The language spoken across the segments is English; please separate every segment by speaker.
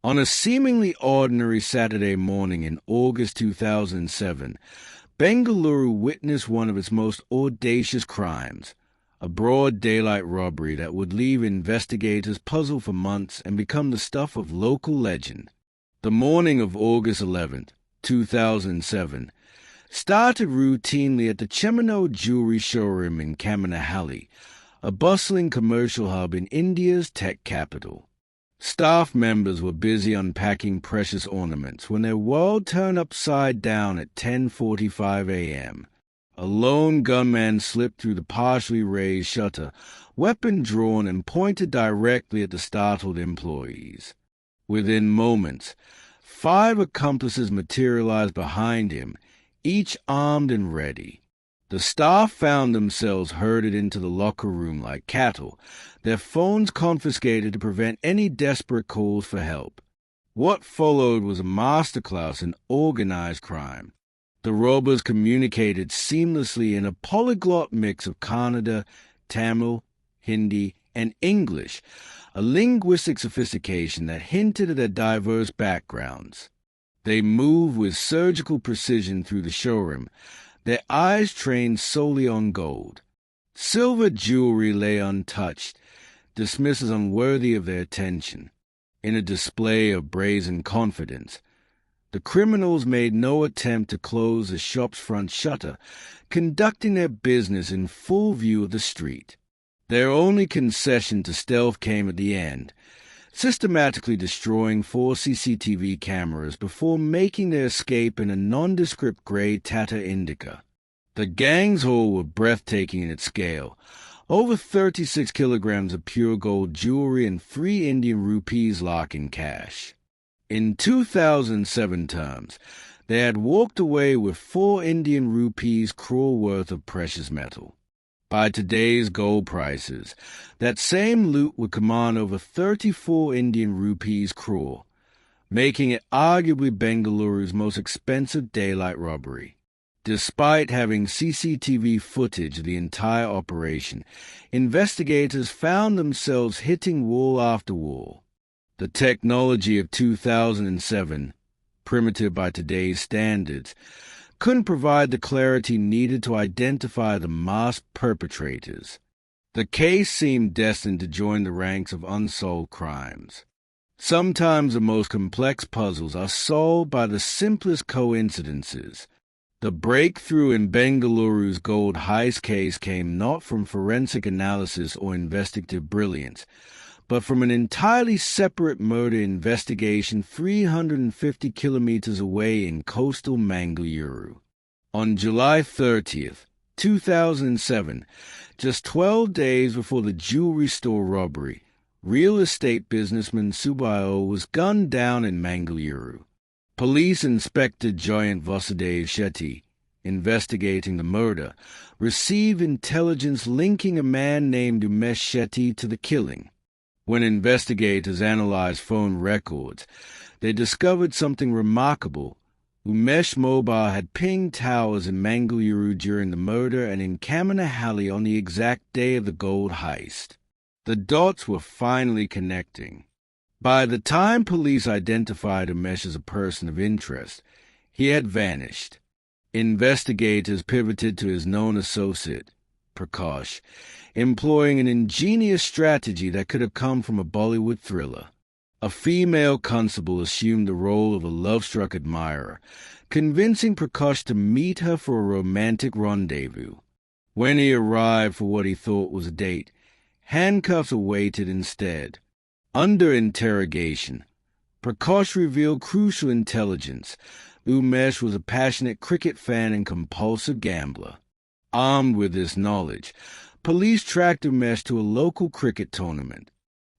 Speaker 1: On a seemingly ordinary Saturday morning in August 2007, Bengaluru witnessed one of its most audacious crimes, a broad daylight robbery that would leave investigators puzzled for months and become the stuff of local legend. The morning of August 11, 2007, started routinely at the Chemino jewelry showroom in Kaminahalli, a bustling commercial hub in India's tech capital. Staff members were busy unpacking precious ornaments when their world turned upside down at 10:45 a.m. A lone gunman slipped through the partially raised shutter, weapon drawn and pointed directly at the startled employees. Within moments, 5 accomplices materialized behind him, each armed and ready. The staff found themselves herded into the locker room like cattle, their phones confiscated to prevent any desperate calls for help. What followed was a masterclass in organized crime. The robbers communicated seamlessly in a polyglot mix of Kannada, Tamil, Hindi, and English, a linguistic sophistication that hinted at their diverse backgrounds. They moved with surgical precision through the showroom, their eyes trained solely on gold. Silver jewelry lay untouched, dismissed as unworthy of their attention. In a display of brazen confidence, the criminals made no attempt to close the shop's front shutter, conducting their business in full view of the street. Their only concession to stealth came at the end, systematically destroying 4 CCTV cameras before making their escape in a nondescript gray Tata Indica. The gang's haul was breathtaking in its scale, over 36 kilograms of pure gold jewelry and 3 Indian rupees locked in cash. In 2007 terms, they had walked away with 4 Indian rupees crore worth of precious metal. By today's gold prices, that same loot would command over 34 Indian rupees crore, making it arguably Bengaluru's most expensive daylight robbery. Despite having CCTV footage of the entire operation, investigators found themselves hitting wall after wall. The technology of 2007, primitive by today's standards, couldn't provide the clarity needed to identify the masked perpetrators. The case seemed destined to join the ranks of unsolved crimes. Sometimes the most complex puzzles are solved by the simplest coincidences. The breakthrough in Bengaluru's gold heist case came not from forensic analysis or investigative brilliance, but from an entirely separate murder investigation 350 kilometers away in coastal Bengaluru. On July 30th, 2007, just 12 days before the jewelry store robbery, real estate businessman Subayo was gunned down in Bengaluru. Police Inspector Jayant Vasudev Shetty, investigating the murder, received intelligence linking a man named Umesh Shetty to the killing. When investigators analyzed phone records, they discovered something remarkable. Umesh Mobile had pinged towers in Bengaluru during the murder and in Kaminahalli on the exact day of the gold heist. The dots were finally connecting. By the time police identified Umesh as a person of interest, he had vanished. Investigators pivoted to his known associate, Prakash, employing an ingenious strategy that could have come from a Bollywood thriller. A female constable assumed the role of a love-struck admirer, convincing Prakash to meet her for a romantic rendezvous. When he arrived for what he thought was a date, handcuffs awaited instead. Under interrogation, Prakash revealed crucial intelligence. Umesh was a passionate cricket fan and compulsive gambler. Armed with this knowledge, police tracked Umesh to a local cricket tournament.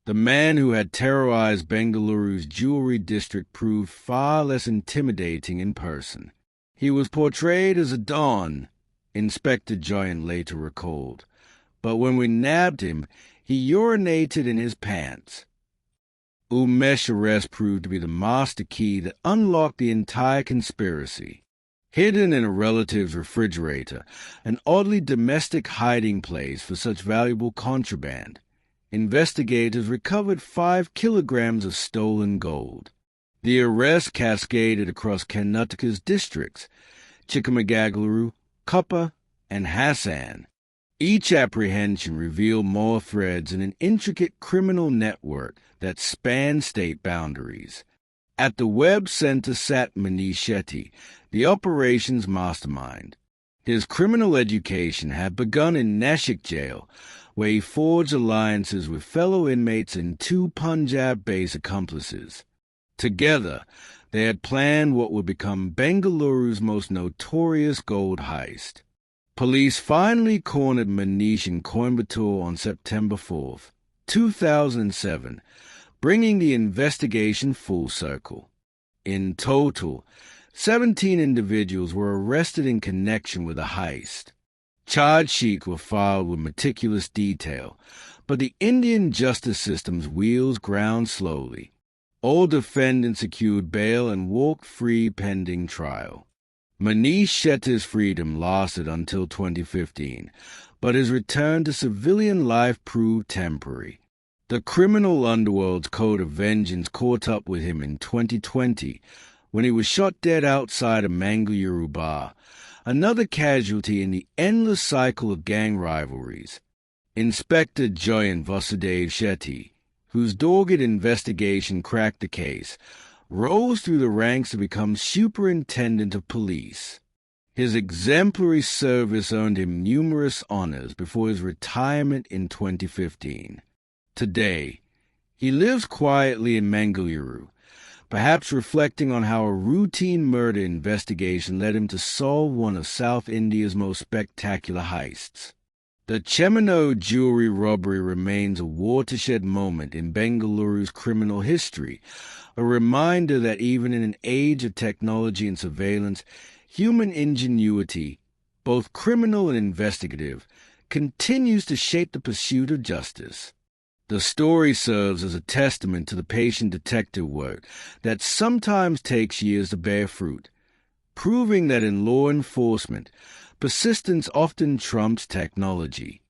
Speaker 1: The man who had terrorized Bengaluru's jewelry district proved far less intimidating in person. He was portrayed as a don, Inspector Jayant later recalled, but when we nabbed him, he urinated in his pants. Umesh's arrest proved to be the master key that unlocked the entire conspiracy. Hidden in a relative's refrigerator, an oddly domestic hiding place for such valuable contraband, investigators recovered 5 kilograms of stolen gold. The arrest cascaded across Karnataka's districts, Chikmagaluru, Kappa, and Hassan. Each apprehension revealed more threads in an intricate criminal network that spanned state boundaries. At the web center sat Manish Shetty, the operations mastermind. His criminal education had begun in Nashik jail, where he forged alliances with fellow inmates and 2 Punjab-based accomplices. Together, they had planned what would become Bengaluru's most notorious gold heist. Police finally cornered Manish in Coimbatore on September 4, 2007, bringing the investigation full circle. In total, 17 individuals were arrested in connection with the heist. Charge sheets were filed with meticulous detail, but the Indian justice system's wheels ground slowly. All defendants secured bail and walked free pending trial. Manish Shetty's freedom lasted until 2015, but his return to civilian life proved temporary. The criminal underworld's code of vengeance caught up with him in 2020 when he was shot dead outside a Bengaluru bar, another casualty in the endless cycle of gang rivalries. Inspector Jayant Vasudev Shetty, whose dogged investigation cracked the case, rose through the ranks to become superintendent of police. His exemplary service earned him numerous honors before his retirement in 2015. Today, he lives quietly in Bengaluru, perhaps reflecting on how a routine murder investigation led him to solve one of South India's most spectacular heists. The Chemino jewelry robbery remains a watershed moment in Bengaluru's criminal history, a reminder that even in an age of technology and surveillance, human ingenuity, both criminal and investigative, continues to shape the pursuit of justice. The story serves as a testament to the patient detective work that sometimes takes years to bear fruit, proving that in law enforcement, persistence often trumps technology.